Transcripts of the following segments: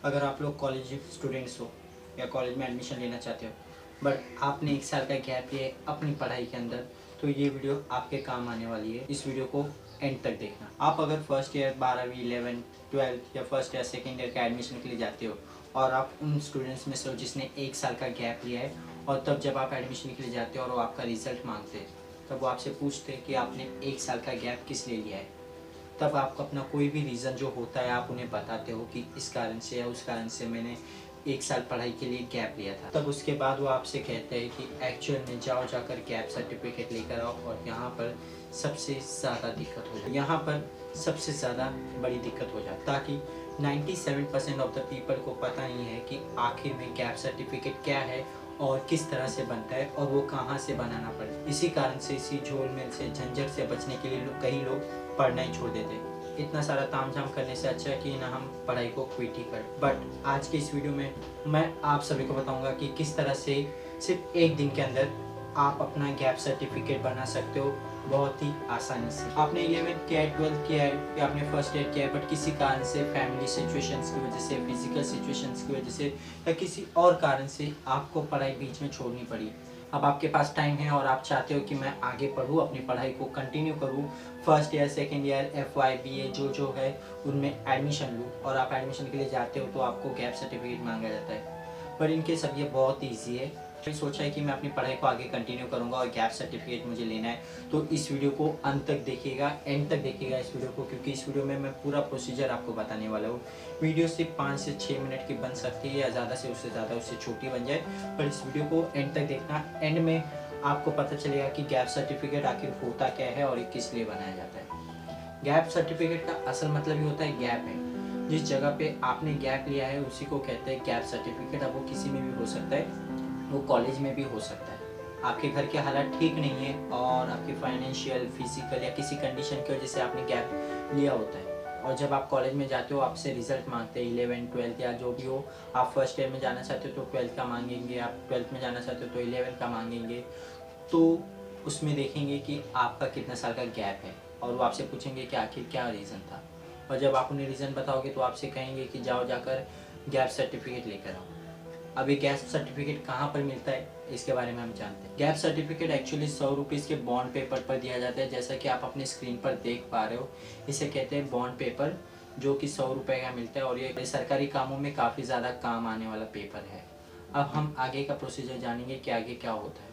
अगर आप लोग कॉलेज स्टूडेंट्स हो या कॉलेज में एडमिशन लेना चाहते हो बट आपने 1 साल का गैप लिया है अपनी पढ़ाई के अंदर, तो ये वीडियो आपके काम आने वाली है। इस वीडियो को एंड तक देखना। आप अगर फर्स्ट ईयर 12वीं 11th 12th या फर्स्ट या सेकेंड ईयर का एडमिशन के लिए जाते हो और आप उन स्टूडेंट्स में से हो जिसने 1 साल का गैप लिया है, और तब जब आप एडमिशन के लिए जाते हो और वो आपका रिजल्ट मांगते हैं, तब वो आपसे पूछते हैं कि आपने 1 साल का गैप किस लिए लिया है। तब आपको अपना कोई भी रीज़न जो होता है आप उन्हें बताते हो कि इस कारण से या उस कारण से मैंने 1 साल पढ़ाई के लिए गैप लिया था। तब उसके बाद वो आपसे कहते हैं कि एक्चुअल में जाकर गैप सर्टिफिकेट लेकर आओ, और यहाँ पर सबसे ज़्यादा दिक्कत हो जाए, यहाँ पर सबसे ज़्यादा बड़ी दिक्कत हो जाए, ताकि 97% ऑफ द पीपल को पता नहीं है कि आखिर में गैप सर्टिफिकेट क्या है और किस तरह से बनता है और वो कहाँ से बनाना पड़े। इसी कारण से इसी झोलमेल से झंझट से बचने के लिए कई लोग पढ़ना ही छोड़ देते हैं। इतना सारा तामझाम करने से अच्छा है कि ना हम पढ़ाई को क्विट ही करें। बट आज के इस वीडियो में मैं आप सभी को बताऊंगा कि किस तरह से सिर्फ एक दिन के अंदर आप अपना गैप सर्टिफिकेट बना सकते हो बहुत ही आसानी से। आपने 11th किया है, 12th किया है या आपने फर्स्ट ईयर किया है, बट किसी कारण से फैमिली सिचुएशंस की वजह से, फिजिकल सिचुएशंस की वजह से या किसी और कारण से आपको पढ़ाई बीच में छोड़नी पड़ी। अब आपके पास टाइम है और आप चाहते हो कि मैं आगे पढूँ, अपनी पढ़ाई को कंटिन्यू करूँ, first year second year FY BA जो है उनमें एडमिशन लूँ, और आप एडमिशन के लिए जाते हो तो आपको गैप सर्टिफिकेट मांगा जाता है। पर इनके सब ये बहुत ईजी है। मैंने सोचा है कि मैं अपनी पढ़ाई को आगे कंटिन्यू करूंगा और गैप सर्टिफिकेट मुझे लेना है, तो इस वीडियो को अंत तक देखिएगा, एंड तक देखिएगा इस वीडियो को, क्योंकि इस वीडियो में मैं पूरा प्रोसीजर आपको बताने वाला हूँ। वीडियो सिर्फ 5 से 6 मिनट की बन सकती है, या ज़्यादा से उससे ज़्यादा उससे छोटी बन जाए, पर इस वीडियो को एंड तक देखना। एंड में आपको पता चलेगा कि गैप सर्टिफिकेट आखिर होता क्या है और ये किस लिए बनाया जाता है। गैप सर्टिफिकेट का असल मतलब ही होता है गैप है। जिस जगह पे आपने गैप लिया है उसी को कहते हैं गैप सर्टिफिकेट। अब वो किसी में भी हो सकता है, वो कॉलेज में भी हो सकता है। आपके घर के हालात ठीक नहीं है और आपकी फाइनेंशियल, फिजिकल या किसी कंडीशन की वजह से आपने गैप लिया होता है, और जब आप कॉलेज में जाते हो आपसे रिजल्ट मांगते हैं 11th 12th या जो भी हो। आप फर्स्ट ईयर में जाना चाहते हो तो 12th का मांगेंगे, आप 12th में जाना चाहते हो तो 11th का मांगेंगे। तो उसमें देखेंगे कि आपका कितना साल का गैप है, और वो आपसे पूछेंगे कि आखिर क्या रीज़न था, और जब आप उन्हें रीज़न बताओगे तो आपसे कहेंगे कि जाकर गैप सर्टिफिकेट लेकर आओ। अब ये गैप सर्टिफिकेट कहाँ पर मिलता है इसके बारे में हम जानते हैं। गैप सर्टिफिकेट एक्चुअली 100 रुपीज़ के बॉन्ड पेपर पर दिया जाता है, जैसा कि आप अपनी स्क्रीन पर देख पा रहे हो। इसे कहते हैं बॉन्ड पेपर, जो कि 100 रुपये का मिलता है, और ये सरकारी कामों में काफ़ी ज़्यादा काम आने वाला पेपर है। अब हम आगे का प्रोसीजर जानेंगे कि आगे क्या होता है।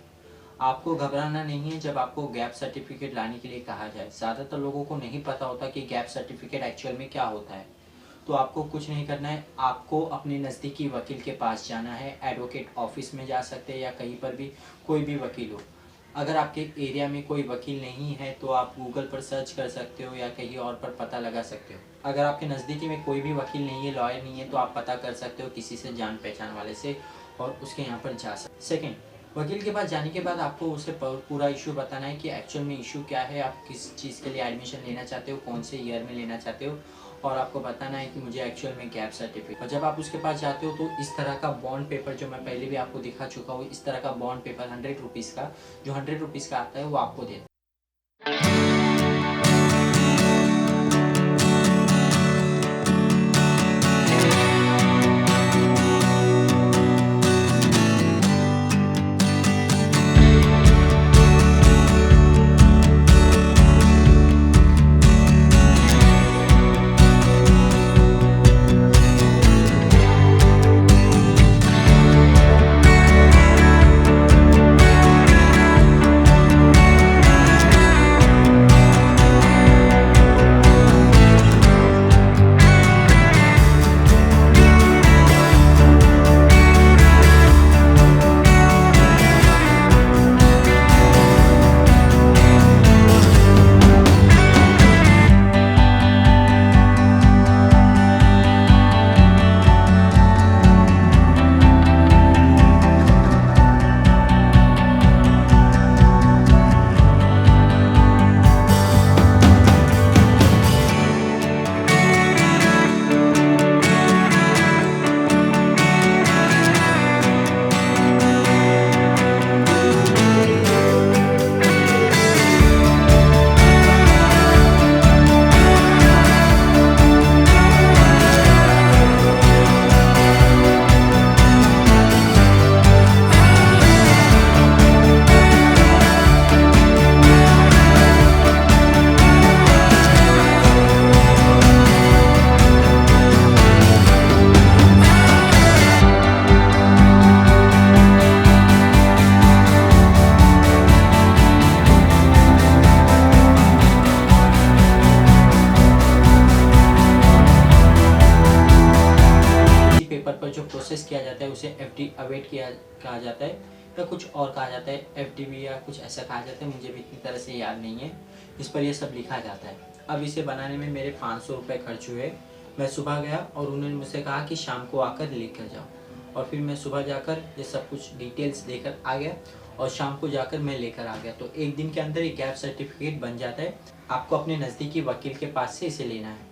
आपको घबराना नहीं है जब आपको गैप सर्टिफिकेट लाने के लिए कहा जाए। ज़्यादातर लोगों को नहीं पता होता कि गैप सर्टिफिकेट एक्चुअल में क्या होता है। तो आपको कुछ नहीं करना है, आपको अपने नज़दीकी वकील के पास जाना है। एडवोकेट ऑफिस में जा सकते हैं या कहीं पर भी, कोई भी वकील हो। अगर आपके एरिया में कोई वकील नहीं है तो आप गूगल पर सर्च कर सकते हो या कहीं और पर पता लगा सकते हो। अगर आपके नज़दीकी में कोई भी वकील नहीं है, लॉयर नहीं है, तो आप पता कर सकते हो किसी से, जान पहचान वाले से, और उसके यहाँ पर जा सकते। सेकेंड, वकील के पास जाने के बाद आपको उसे पूरा इशू बताना है कि एक्चुअल में इशू क्या है, आप किस चीज़ के लिए एडमिशन लेना चाहते हो, कौन से ईयर में लेना चाहते हो, और आपको बताना है कि मुझे एक्चुअल में गैप सर्टिफिकेट। और जब आप उसके पास जाते हो तो इस तरह का बॉन्ड पेपर, जो मैं पहले भी आपको दिखा चुका हूँ, इस तरह का बॉन्ड पेपर 100 रुपीज़ का, जो 100 रुपीज़ का आता है, वो आपको देता है। प्राइवेट किया कहा जाता है या कुछ और कहा जाता है, FDB या कुछ ऐसा कहा जाता है, मुझे भी इतनी तरह से याद नहीं है। इस पर यह सब लिखा जाता है। अब इसे बनाने में मेरे 500 रुपये खर्च हुए। मैं सुबह गया और उन्होंने मुझसे कहा कि शाम को आकर लेकर जाओ, और फिर मैं सुबह जाकर ये सब कुछ डिटेल्स देकर आ गया और शाम को जाकर मैं लेकर आ गया। तो एक दिन के अंदर ये गैप सर्टिफिकेट बन जाता है। आपको अपने नज़दीकी वकील के पास से इसे लेना है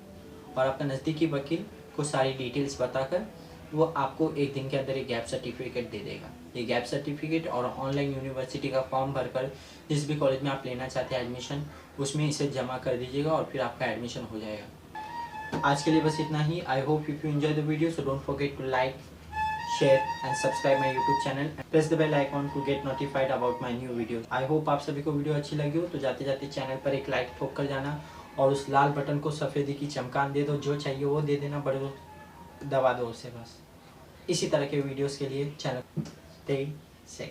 और आपका नज़दीकी वकील को सारी डिटेल्स बताकर वो आपको एक दिन के अंदर ये गैप सर्टिफिकेट दे देगा। ये गैप सर्टिफिकेट और ऑनलाइन यूनिवर्सिटी का फॉर्म भरकर जिस भी कॉलेज में आप लेना चाहते हैं एडमिशन, उसमें इसे जमा कर दीजिएगा और फिर आपका एडमिशन हो जाएगा। आज के लिए बस इतना ही। I hope if you enjoy the video, so don't forget to like, share and subscribe my YouTube channel and press the bell icon to get notified about my new videos. I hope आप सभी को video अच्छी लगी हो तो जाते जाते channel पर एक लाइक ठोक कर जाना और उस लाल बटन को सफ़ेदी की चमकान दे दो, जो चाहिए वो दे देना, बड़े दबा दो उसे बस। इसी तरह के वीडियोस के लिए चैनल